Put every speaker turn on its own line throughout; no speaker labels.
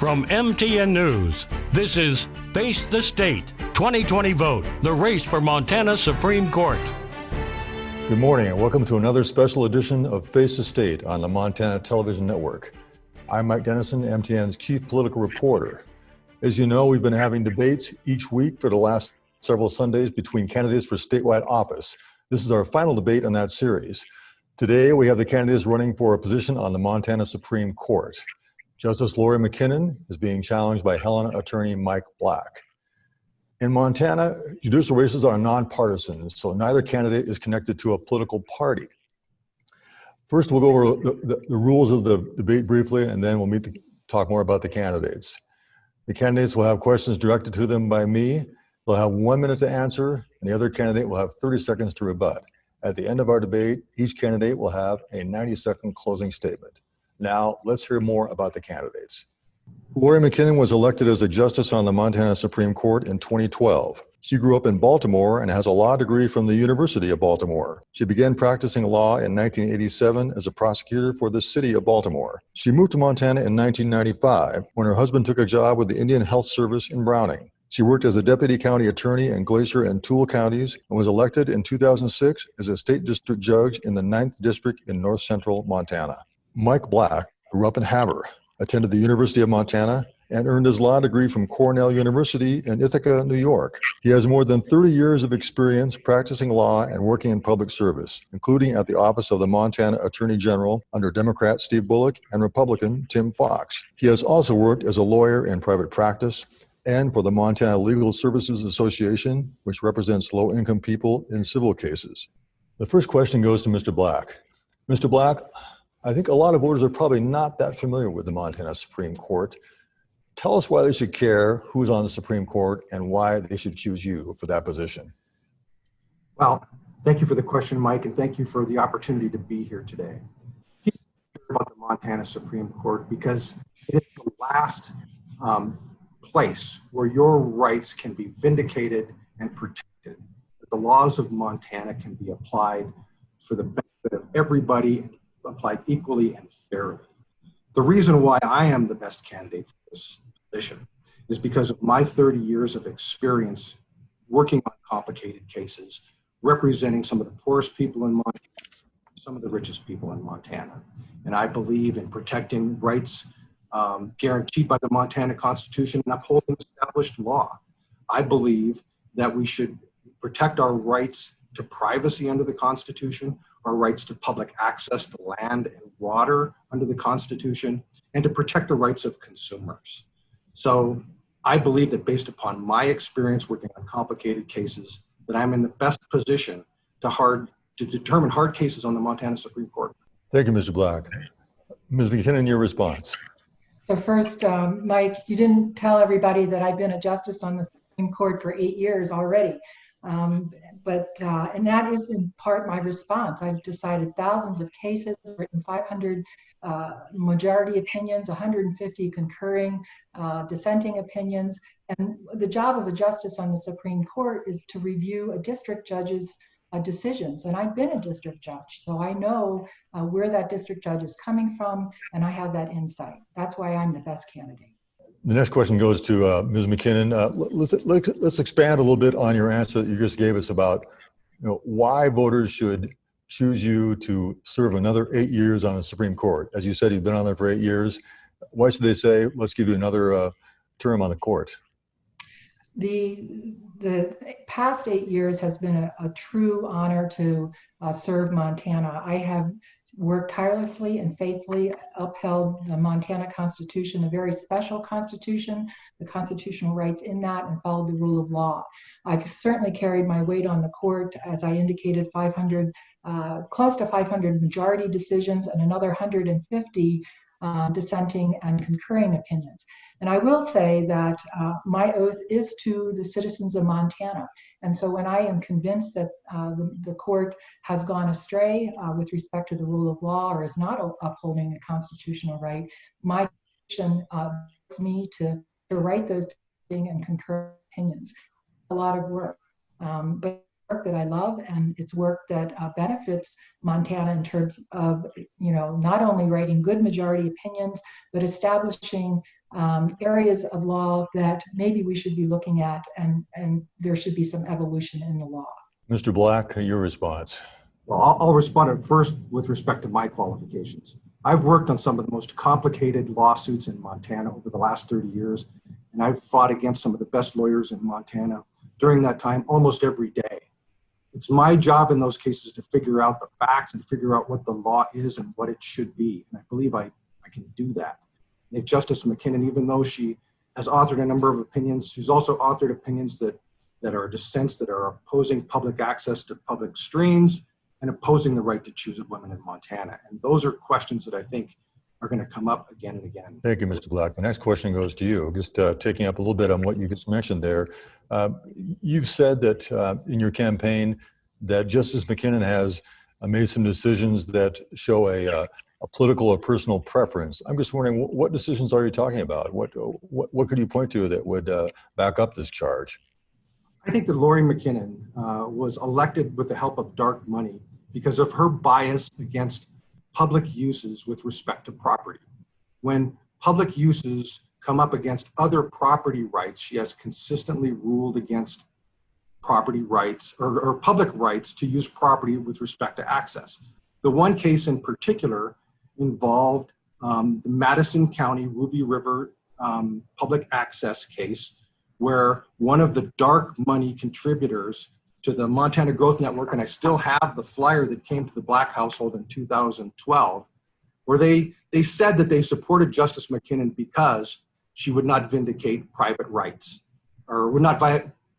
From MTN News, this is Face the State 2020 Vote, the race for Montana Supreme Court.
Good morning and welcome to another special edition of Face the State on the Montana Television Network. I'm Mike Dennison, MTN's chief political reporter. As you know, we've been having debates each week for the last several Sundays between candidates for statewide office. This is our final debate in that series. Today, we have the candidates running for a position on the Montana Supreme Court. Justice Lori McKinnon is being challenged by Helena attorney Mike Black. In Montana, judicial races are nonpartisan, so neither candidate is connected to a political party. First, we'll go over the rules of the debate briefly, and then we'll meet to talk more about the candidates. The candidates will have questions directed to them by me. They'll have 1 minute to answer, and the other candidate will have 30 seconds to rebut. At the end of our debate, each candidate will have a 90-second closing statement. Now, let's hear more about the candidates. Lori McKinnon was elected as a justice on the Montana Supreme Court in 2012. She grew up in Baltimore and has a law degree from the University of Baltimore. She began practicing law in 1987 as a prosecutor for the city of Baltimore. She moved to Montana in 1995 when her husband took a job with the Indian Health Service in Browning. She worked as a deputy county attorney in Glacier and Toole counties and was elected in 2006 as a state district judge in the 9th District in north central Montana. Mike Black grew up in Havre, attended the University of Montana, and earned his law degree from Cornell University in Ithaca, New York. He has more than 30 years of experience practicing law and working in public service, including at the Office of the Montana Attorney General under Democrat Steve Bullock and Republican Tim Fox. He has also worked as a lawyer in private practice and for the Montana Legal Services Association, which represents low-income people in civil cases. The first question goes to Mr. Black. Mr. Black, I think a lot of voters are probably not that familiar with the Montana Supreme Court. Tell us why they should care who's on the Supreme Court and why they should choose you for that position.
Well, thank you for the question, Mike, and thank you for the opportunity to be here today. Hear about the Montana Supreme Court because it is the last place where your rights can be vindicated and protected. That the laws of Montana can be applied for the benefit of everybody, applied equally and fairly. The reason why I am the best candidate for this position is because of my 30 years of experience working on complicated cases, representing some of the poorest people in Montana, some of the richest people in Montana. And I believe in protecting rights guaranteed by the Montana Constitution and upholding established law. I believe that we should protect our rights to privacy under the Constitution, our rights to public access to land and water under the Constitution, and to protect the rights of consumers. So I believe that based upon my experience working on complicated cases, that I'm in the best position to determine hard cases on the Montana Supreme Court.
Thank you, Mr. Black. Ms. McKinnon, your response.
So first, Mike, you didn't tell everybody that I've been a justice on the Supreme Court for 8 years already. And that is in part my response. I've decided thousands of cases, written 500 majority opinions, 150 concurring, dissenting opinions. And the job of a justice on the Supreme Court is to review a district judge's decisions. And I've been a district judge, so I know where that district judge is coming from, and I have that insight. That's why I'm the best candidate.
The next question goes to Ms. McKinnon. Let's expand a little bit on your answer that you just gave us about why voters should choose you to serve another 8 years on the Supreme Court. As you said, you've been on there for 8 years. Why should they say, let's give you another term on the court?
The past 8 years has been a true honor to serve Montana. I have worked tirelessly and faithfully, upheld the Montana Constitution, a very special constitution, the constitutional rights in that, and followed the rule of law. I've certainly carried my weight on the court, as I indicated, 500, close to 500 majority decisions and another 150 dissenting and concurring opinions. And I will say that my oath is to the citizens of Montana. And so when I am convinced that the court has gone astray with respect to the rule of law or is not upholding a constitutional right, my position asks me to write those and concurring opinions. A lot of work. But that I love, and it's work that benefits Montana in terms of, not only writing good majority opinions, but establishing areas of law that maybe we should be looking at, and there should be some evolution in the law.
Mr. Black, your response.
Well, I'll respond at first with respect to my qualifications. I've worked on some of the most complicated lawsuits in Montana over the last 30 years, and I've fought against some of the best lawyers in Montana during that time almost every day. It's my job in those cases to figure out the facts and figure out what the law is and what it should be. And I believe I can do that. And Justice McKinnon, even though she has authored a number of opinions, she's also authored opinions that are dissents that are opposing public access to public streams and opposing the right to choose of women in Montana. And those are questions that I think are going to come up again and again.
Thank you, Mr. Black. The next question goes to you. Just taking up a little bit on what you just mentioned there. You've said that in your campaign that Justice McKinnon has made some decisions that show a political or personal preference. I'm just wondering, what decisions are you talking about? What could you point to that would back up this charge?
I think that Lori McKinnon was elected with the help of dark money because of her bias against public uses with respect to property. When public uses come up against other property rights, she has consistently ruled against property rights or public rights to use property with respect to access. The one case in particular involved the Madison County Ruby River public access case, where one of the dark money contributors to the Montana Growth Network, and I still have the flyer that came to the Black household in 2012, where they said that they supported Justice McKinnon because she would not vindicate private rights or would not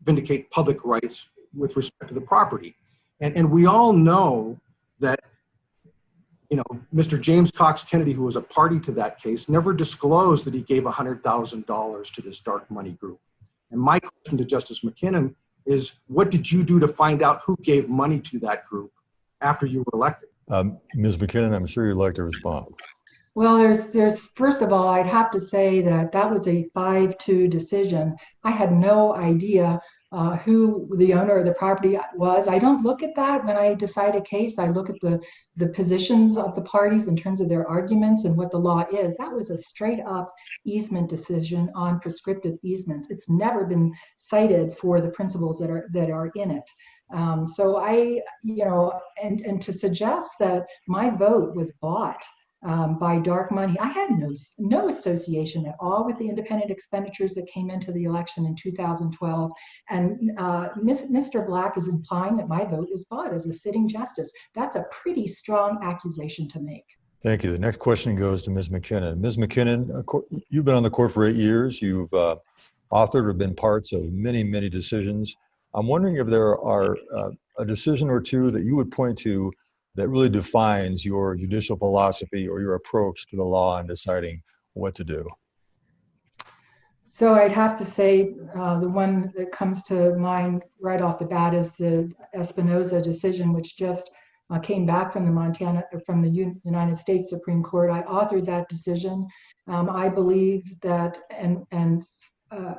vindicate public rights with respect to the property. And we all know that, Mr. James Cox Kennedy, who was a party to that case, never disclosed that he gave $100,000 to this dark money group. And my question to Justice McKinnon is, what did you do to find out who gave money to that group after you were elected?
Ms. McKinnon, I'm sure you'd like to respond.
Well, there's first of all, I'd have to say that was a 5-2 decision. I had no idea who the owner of the property was. I don't look at that when I decide a case. I look at the positions of the parties in terms of their arguments and what the law is. That was a straight up easement decision on prescriptive easements. It's never been cited for the principles that are in it. So and to suggest that my vote was bought by dark money, I had no association at all with the independent expenditures that came into the election in 2012. And Mr. Black is implying that my vote was bought as a sitting justice. That's a pretty strong accusation to make.
Thank you. The next question goes to Ms. McKinnon. Ms. McKinnon, you've been on the court for 8 years. You've authored or been parts of many, many decisions. I'm wondering if there are a decision or two that you would point to that really defines your judicial philosophy or your approach to the law and deciding what to do.
So I'd have to say the one that comes to mind right off the bat is the Espinoza decision, which just came back from the United States Supreme Court. I authored that decision. I believe that and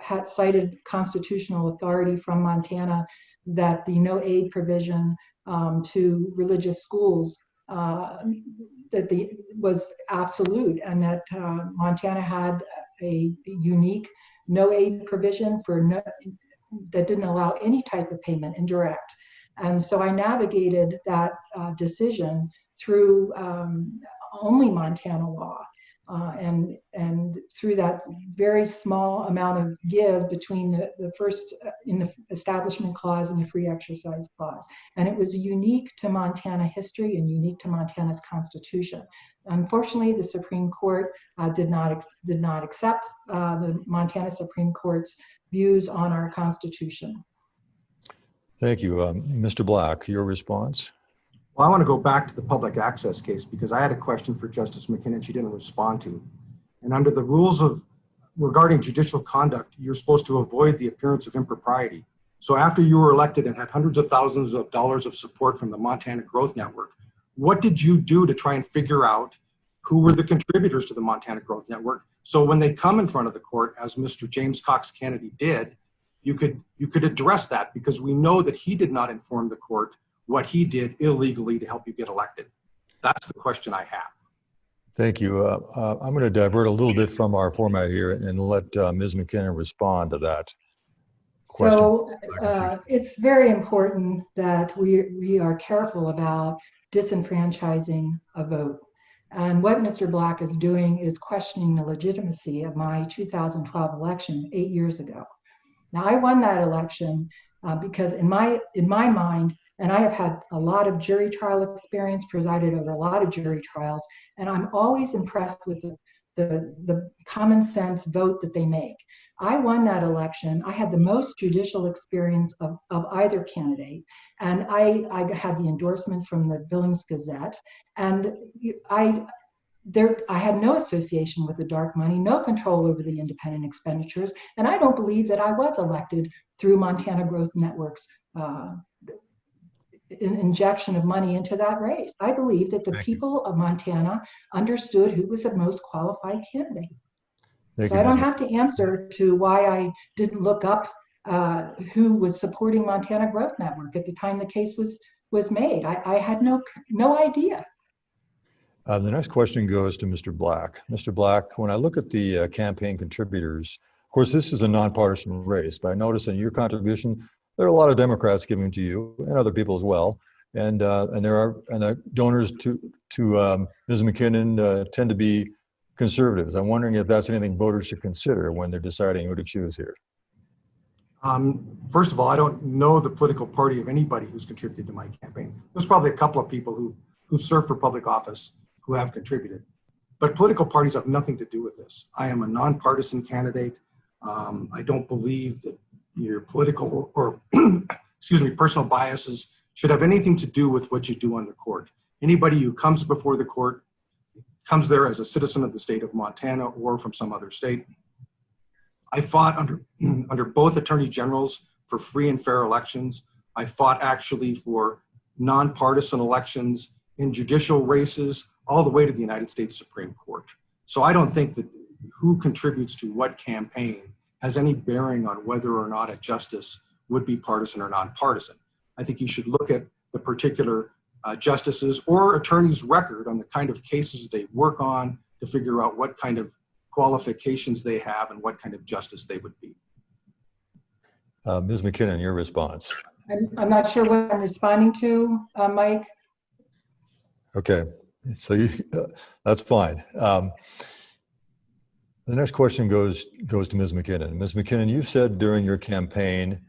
had cited constitutional authority from Montana that the no aid provision to religious schools was absolute, and that Montana had a unique no aid provision that didn't allow any type of payment, indirect. And so I navigated that decision through only Montana law, and through that very small amount of give between the first in the Establishment Clause and the Free Exercise Clause. And it was unique to Montana history and unique to Montana's Constitution. Unfortunately, the Supreme Court did not accept the Montana Supreme Court's views on our Constitution.
Thank you. Mr. Black, your response?
Well, I want to go back to the public access case because I had a question for Justice McKinnon she didn't respond to. And under the rules regarding judicial conduct, you're supposed to avoid the appearance of impropriety. So after you were elected and had hundreds of thousands of dollars of support from the Montana Growth Network, what did you do to try and figure out who were the contributors to the Montana Growth Network? So when they come in front of the court, as Mr. James Cox Kennedy did, you could address that, because we know that he did not inform the court what he did illegally to help you get elected. That's the question I have.
Thank you. I'm going to divert a little bit from our format here and let Ms. McKinnon respond to that question.
So it's very important that we are careful about disenfranchising a vote. And what Mr. Black is doing is questioning the legitimacy of my 2012 election 8 years ago. Now, I won that election because in my mind, and I have had a lot of jury trial experience, presided over a lot of jury trials, and I'm always impressed with the common sense vote that they make. I won that election. I had the most judicial experience of either candidate, and I had the endorsement from the Billings Gazette, and I had no association with the dark money, no control over the independent expenditures, and I don't believe that I was elected through Montana Growth Network's injection of money into that race. I believe that the people of Montana understood who was the most qualified candidate. So I don't have to answer to why I didn't look up who was supporting Montana Growth Network at the time the case was made. I had no idea.
The next question goes to Mr. Black. Mr. Black, when I look at the campaign contributors, of course, this is a nonpartisan race, but I notice in your contribution, there are a lot of Democrats giving to you and other people as well. And the donors to Ms. McKinnon tend to be conservatives. I'm wondering if that's anything voters should consider when they're deciding who to choose here.
First of all, I don't know the political party of anybody who's contributed to my campaign. There's probably a couple of people who serve for public office who have contributed, but political parties have nothing to do with this. I am a nonpartisan candidate. I don't believe that your political or personal biases should have anything to do with what you do on the court. Anybody who comes before the court comes there as a citizen of the state of Montana or from some other state. I fought under both attorney generals for free and fair elections. I fought actually for nonpartisan elections in judicial races all the way to the United States Supreme Court. So I don't think that who contributes to what campaign has any bearing on whether or not a justice would be partisan or nonpartisan. I think you should look at the particular justices or attorneys' record on the kind of cases they work on to figure out what kind of qualifications they have and what kind of justice they would be.
Ms. McKinnon, your response.
I'm not sure what I'm responding to, Mike.
Okay, so that's fine. The next question goes to Ms. McKinnon. Ms. McKinnon, you said during your campaign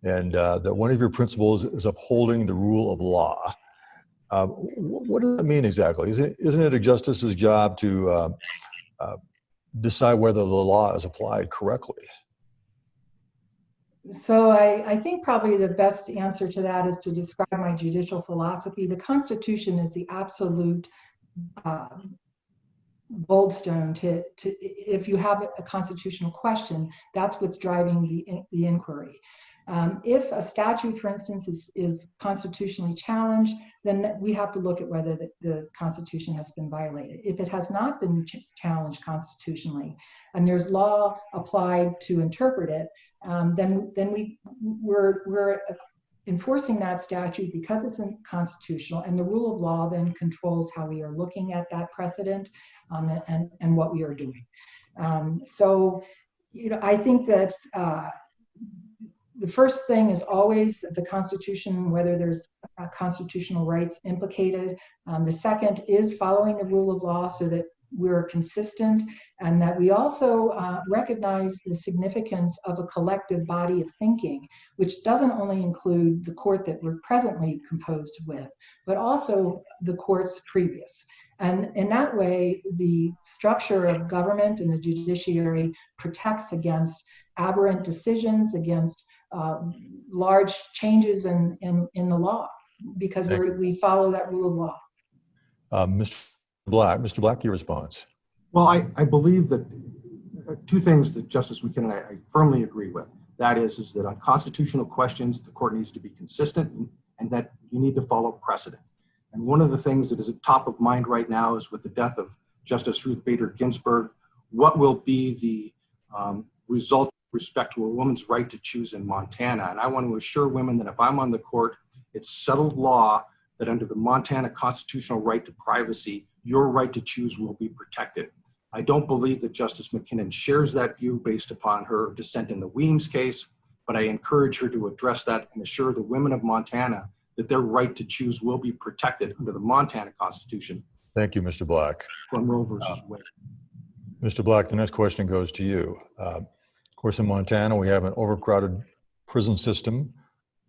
that one of your principles is upholding the rule of law. What does that mean exactly? Isn't it a justice's job to decide whether the law is applied correctly?
So I think probably the best answer to that is to describe my judicial philosophy. The Constitution is the absolute goldstone to if you have a constitutional question, that's what's driving the inquiry. If a statute, for instance, is constitutionally challenged, then we have to look at whether the Constitution has been violated. If it has not been challenged constitutionally, and there's law applied to interpret it, then we're enforcing that statute because it's unconstitutional, and the rule of law then controls how we are looking at that precedent and what we are doing. So, I think that the first thing is always the Constitution, whether there's constitutional rights implicated. The second is following the rule of law so that we're consistent, and that we also recognize the significance of a collective body of thinking, which doesn't only include the court that we're presently composed with, but also the courts previous. And in that way, the structure of government and the judiciary protects against aberrant decisions, against large changes in the law, because we follow that rule of law.
Mr. Black, your response.
Well, I believe that two things that Justice McKinnon I firmly agree with. That is that on constitutional questions, the court needs to be consistent and that you need to follow precedent. And one of the things that is at top of mind right now is with the death of Justice Ruth Bader Ginsburg, what will be the result respect to a woman's right to choose in Montana. And I want to assure women that if I'm on the court, it's settled law that under the Montana constitutional right to privacy, your right to choose will be protected. I don't believe that Justice McKinnon shares that view based upon her dissent in the Weems case, but I encourage her to address that and assure the women of Montana that their right to choose will be protected under the Montana Constitution.
Thank you, Mr. Black.
From Roe versus Wade.
Mr. Black, the next question goes to you. Of course, in Montana, we have an overcrowded prison system.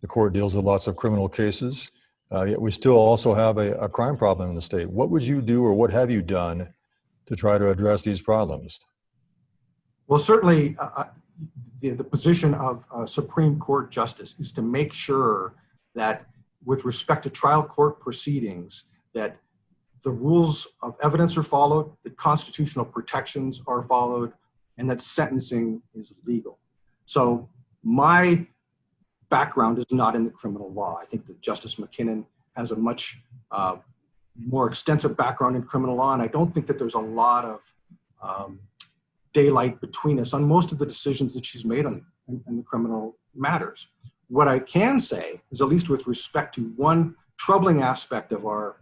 The court deals with lots of criminal cases, yet we still also have a crime problem in the state. What would you do, or what have you done to try to address these problems?
Well, certainly the position of a Supreme Court justice is to make sure that with respect to trial court proceedings, that the rules of evidence are followed, that constitutional protections are followed, and that sentencing is legal. So my background is not in the criminal law. I think that Justice McKinnon has a much more extensive background in criminal law, and I don't think that there's a lot of daylight between us on most of the decisions that she's made in the criminal matters. What I can say is, at least with respect to one troubling aspect of our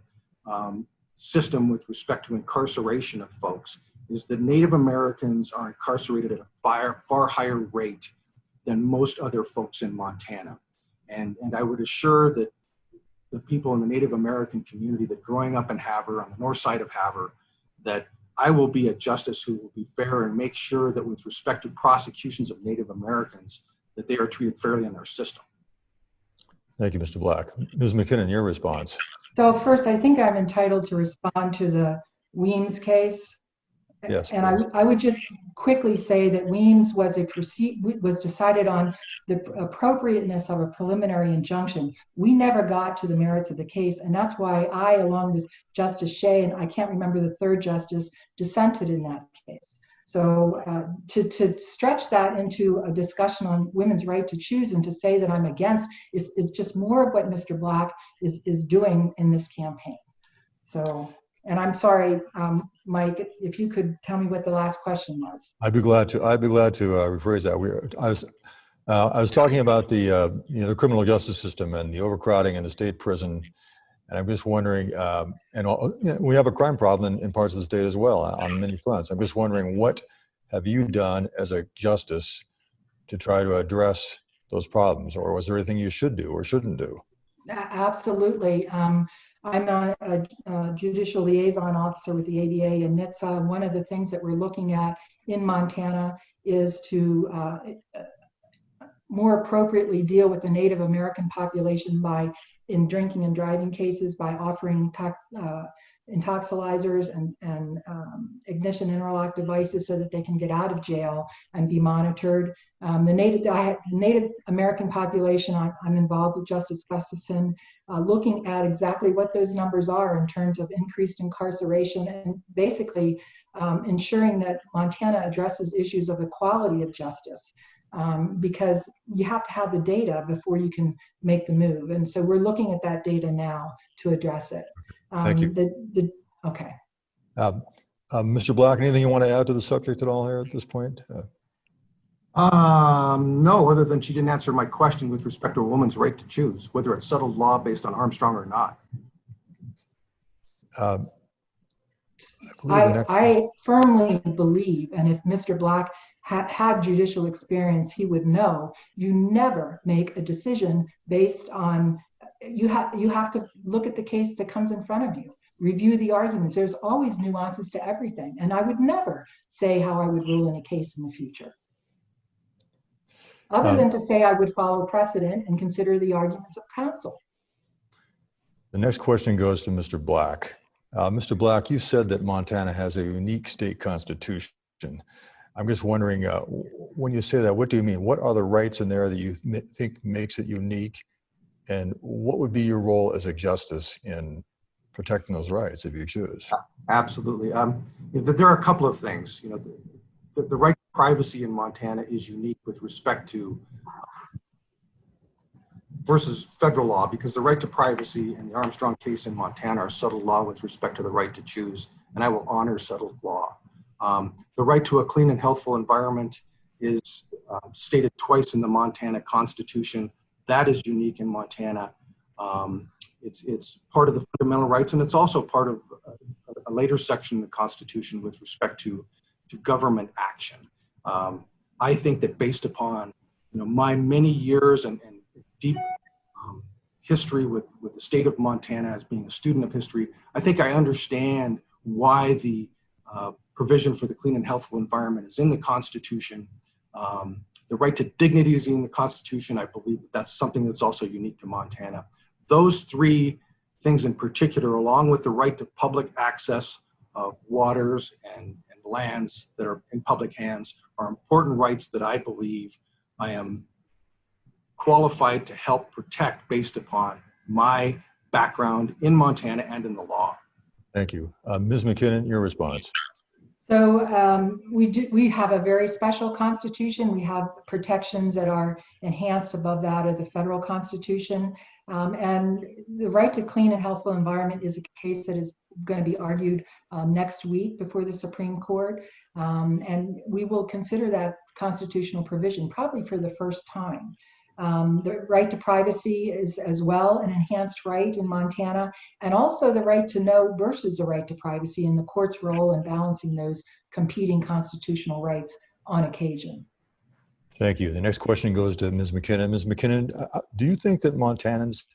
system with respect to incarceration of folks, is that Native Americans are incarcerated at a far higher rate than most other folks in Montana. And I would assure that the people in the Native American community that growing up in Havre, on the north side of Havre, that I will be a justice who will be fair and make sure that with respect to prosecutions of Native Americans, that they are treated fairly in our system.
Thank you, Mr. Black. Ms. McKinnon, your response.
So first, I think I'm entitled to respond to the Weems case.
Yes,
and I would just quickly say that Weems was decided on the appropriateness of a preliminary injunction. We never got to the merits of the case, and that's why I, along with Justice Shea, and I can't remember the third justice, dissented in that case. So to stretch that into a discussion on women's right to choose and to say that I'm against is just more of what Mr. Black is doing in this campaign. So, and I'm sorry, Mike, if you could tell me what the last question was.
I'd be glad to rephrase that. I was talking about the criminal justice system and the overcrowding in the state prison, and I'm just wondering, we have a crime problem in parts of the state as well on many fronts. I'm just wondering, what have you done as a justice to try to address those problems, or was there anything you should do or shouldn't do?
Absolutely. I'm a judicial liaison officer with the ABA and NHTSA. One of the things that we're looking at in Montana is to more appropriately deal with the Native American population in drinking and driving cases by offering intoxilizers and ignition interlock devices so that they can get out of jail and be monitored. The Native American population, I'm involved with Justice Gustafson, looking at exactly what those numbers are in terms of increased incarceration and basically ensuring that Montana addresses issues of equality of justice. Because you have to have the data before you can make the move. And so we're looking at that data now to address it.
Thank you.
Okay.
Mr. Black, anything you want to add to the subject at all here at this point?
No, other than she didn't answer my question with respect to a woman's right to choose, whether it's settled law based on Armstrong or not.
I firmly believe, and if Mr. Black had judicial experience, he would know you never make a decision based on, you have to look at the case that comes in front of you, review the arguments. There's always nuances to everything. And I would never say how I would rule in a case in the future. Other than to say I would follow precedent and consider the arguments of counsel.
The next question goes to Mr. Black. Mr. Black, you said that Montana has a unique state constitution. I'm just wondering, when you say that, what do you mean? What are the rights in there that you think makes it unique? And what would be your role as a justice in protecting those rights if you choose?
Absolutely. There are a couple of things. The right to privacy in Montana is unique with respect to versus federal law, because the right to privacy and the Armstrong case in Montana are settled law with respect to the right to choose, and I will honor settled law. The right to a clean and healthful environment is stated twice in the Montana Constitution. That is unique in Montana. It's part of the fundamental rights, and it's also part of a later section of the Constitution with respect to government action. I think that based upon my many years and deep history with the state of Montana as being a student of history, I think I understand why the provision for the clean and healthful environment is in the Constitution. The right to dignity is in the Constitution. I believe that that's something that's also unique to Montana. Those three things in particular, along with the right to public access of waters and lands that are in public hands, are important rights that I believe I am qualified to help protect based upon my background in Montana and in the law.
Thank you. Ms. McKinnon, your response.
So we have a very special constitution. We have protections that are enhanced above that of the federal constitution. And the right to clean and healthful environment is a case that is going to be argued next week before the Supreme Court. And we will consider that constitutional provision probably for the first time. The right to privacy is as well an enhanced right in Montana, and also the right to know versus the right to privacy and the court's role in balancing those competing constitutional rights on occasion.
Thank you. The next question goes to Ms. McKinnon. Ms. McKinnon, do you think that Montanans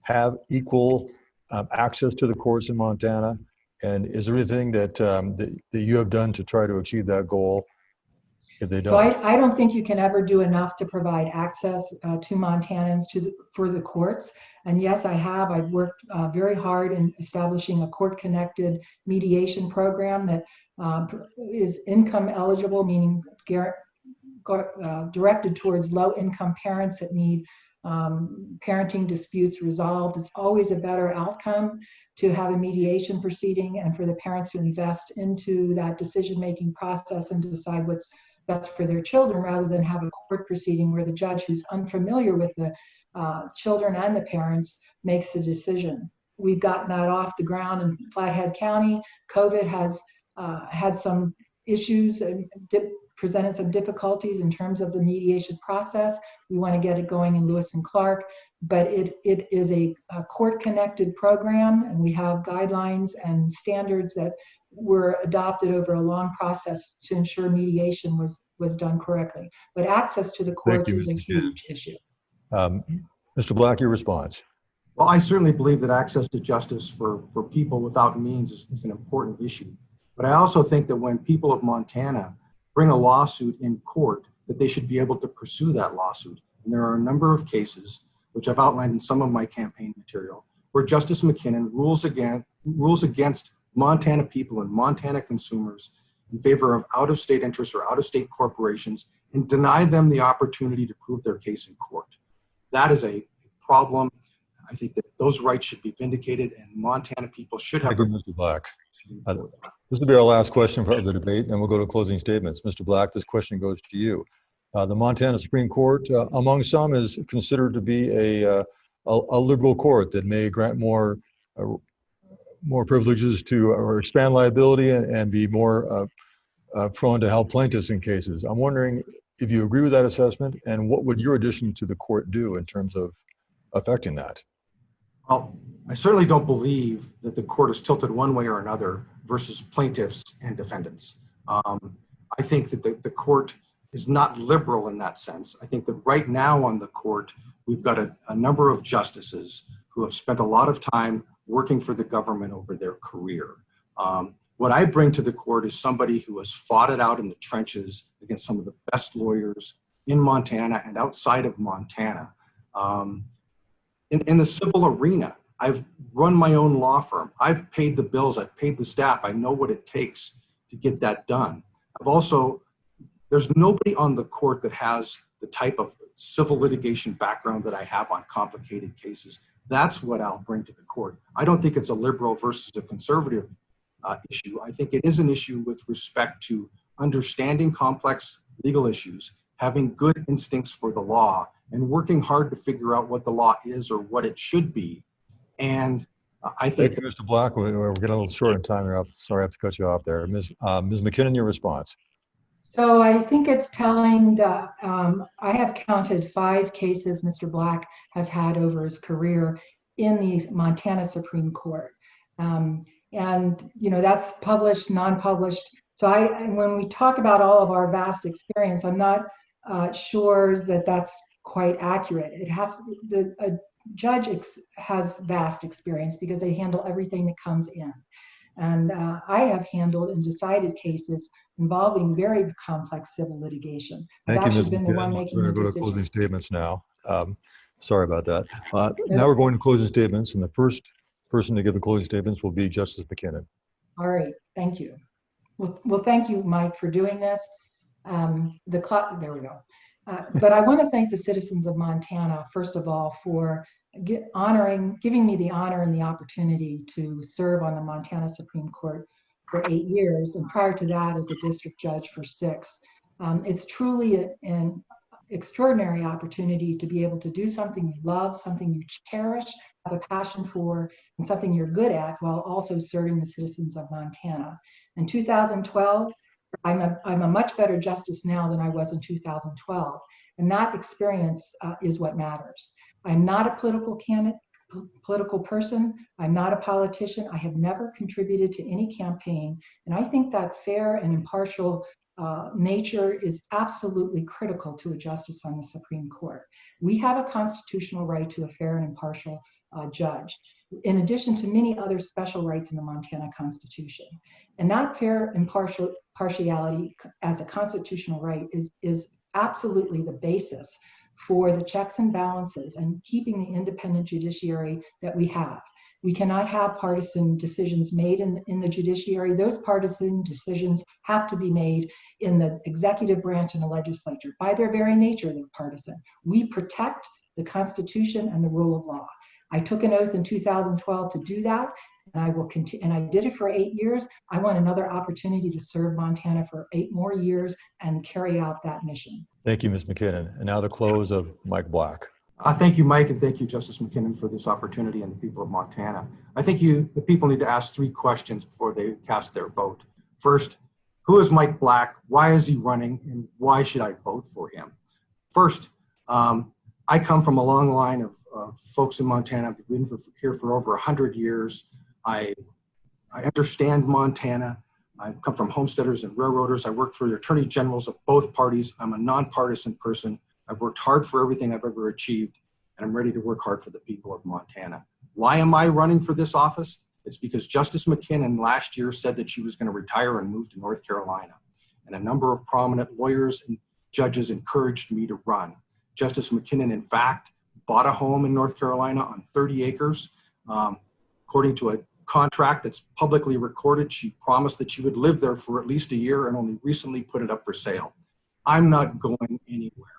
have equal access to the courts in Montana? And is there anything that you have done to try to achieve that goal? If they don't.
So I don't think you can ever do enough to provide access to Montanans for the courts. And yes, I have. I've worked very hard in establishing a court-connected mediation program that is income eligible, meaning directed towards low-income parents that need parenting disputes resolved. It's always a better outcome to have a mediation proceeding and for the parents to invest into that decision-making process and decide what's best for their children, rather than have a court proceeding where the judge, who's unfamiliar with the children and the parents, makes the decision. We've gotten that off the ground in Flathead County. COVID has had some issues and presented some difficulties in terms of the mediation process. We want to get it going in Lewis and Clark, but it is a court-connected program, and we have guidelines and standards that were adopted over a long process to ensure mediation was done correctly. But access to the courts is a huge issue.
Mr. Black, your response.
Well, I certainly believe that access to justice for people without means is an important issue. But I also think that when people of Montana bring a lawsuit in court, that they should be able to pursue that lawsuit. And there are a number of cases, which I've outlined in some of my campaign material, where Justice McKinnon rules against Montana people and Montana consumers in favor of out-of-state interests or out-of-state corporations and deny them the opportunity to prove their case in court. That is a problem. I think that those rights should be vindicated, and Montana people should have.
Thank you, Mr. Black. This will be our last question for the debate, and we'll go to closing statements. Mr. Black, this question goes to you. The Montana Supreme Court, among some, is considered to be a liberal court that may grant more privileges to or expand liability and be more prone to help plaintiffs in cases. I'm wondering if you agree with that assessment, and what would your addition to the court do in terms of affecting that?
Well, I certainly don't believe that the court is tilted one way or another versus plaintiffs and defendants. I think that the court is not liberal in that sense. I think that right now on the court, we've got a number of justices who have spent a lot of time working for the government over their career. What I bring to the court is somebody who has fought it out in the trenches against some of the best lawyers in Montana and outside of Montana. In the civil arena, I've run my own law firm. I've paid the bills, I've paid the staff. I know what it takes to get that done. There's nobody on the court that has the type of civil litigation background that I have on complicated cases. That's what I'll bring to the court. I don't think it's a liberal versus a conservative issue. I think it is an issue with respect to understanding complex legal issues, having good instincts for the law, and working hard to figure out what the law is or what it should be. And I think—
Thank you, Mr. Black. We're getting a little short in time here. Sorry, I have to cut you off there. Ms. McKinnon, your response.
So I think it's telling that I have counted 5 cases Mr. Black has had over his career in the Montana Supreme Court. And that's published, non-published. So when we talk about all of our vast experience, I'm not sure that that's quite accurate. A judge has vast experience because they handle everything that comes in. And I have handled and decided cases involving very complex civil litigation.
Thank you, Ms.
Been the one
McKinnon.
making
We're
the
going to go to
decision.
closing statements now. Sorry about that. Now we're going to closing statements, and the first person to give the closing statements will be Justice McKinnon.
All right, thank you. Well, thank you, Mike, for doing this. There we go. But I want to thank the citizens of Montana, first of all, for giving me the honor and the opportunity to serve on the Montana Supreme Court for 8 years, and prior to that as a district judge for 6. It's truly an extraordinary opportunity to be able to do something you love, something you cherish, have a passion for, and something you're good at while also serving the citizens of Montana. In 2012, I'm a much better justice now than I was in 2012, and that experience is what matters. I'm not a political person. I'm not a politician. I have never contributed to any campaign, and I think that fair and impartial nature is absolutely critical to a justice on the Supreme Court. We have a constitutional right to a fair and impartial judge, in addition to many other special rights in the Montana Constitution. And that fair impartiality as a constitutional right is absolutely the basis for the checks and balances and keeping the independent judiciary that we have. We cannot have partisan decisions made in the judiciary. Those partisan decisions have to be made in the executive branch and the legislature. By their very nature, they're partisan. We protect the Constitution and the rule of law. I took an oath in 2012 to do that, and I will continue. And I did it for 8 years. I want another opportunity to serve Montana for 8 more years and carry out that mission.
Thank you, Ms. McKinnon. And now the close of Mike Black.
Thank you, Mike, and thank you, Justice McKinnon, for this opportunity and the people of Montana. I think the people need to ask 3 questions before they cast their vote. First, who is Mike Black? Why is he running? And why should I vote for him? First, I come from a long line of folks in Montana. I've been here for over 100 years. I understand Montana. I come from homesteaders and railroaders. I worked for the attorney generals of both parties. I'm a nonpartisan person. I've worked hard for everything I've ever achieved, and I'm ready to work hard for the people of Montana. Why am I running for this office? It's because Justice McKinnon last year said that she was going to retire and move to North Carolina. And a number of prominent lawyers and judges encouraged me to run. Justice McKinnon, in fact, bought a home in North Carolina on 30 acres. According to a contract that's publicly recorded, she promised that she would live there for at least a year and only recently put it up for sale. I'm not going anywhere.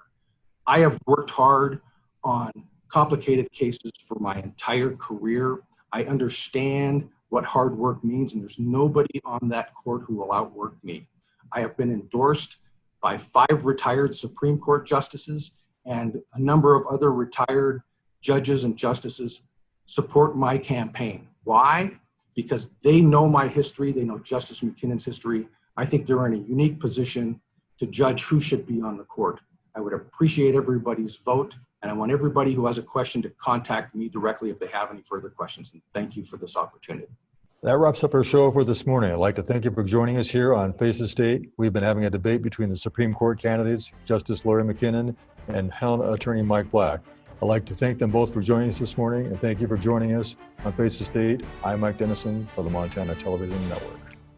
I have worked hard on complicated cases for my entire career. I understand what hard work means, and there's nobody on that court who will outwork me. I have been endorsed by 5 retired Supreme Court justices, and a number of other retired judges and justices support my campaign. Why? Because they know my history, they know Justice McKinnon's history. I think they're in a unique position to judge who should be on the court. I would appreciate everybody's vote, and I want everybody who has a question to contact me directly if they have any further questions. And thank you for this opportunity.
That wraps up our show for this morning. I'd like to thank you for joining us here on Face the State. We've been having a debate between the Supreme Court candidates, Justice Lori McKinnon and Helena Attorney Mike Black. I'd like to thank them both for joining us this morning, and thank you for joining us on Face the State. I'm Mike Dennison for the Montana Television Network.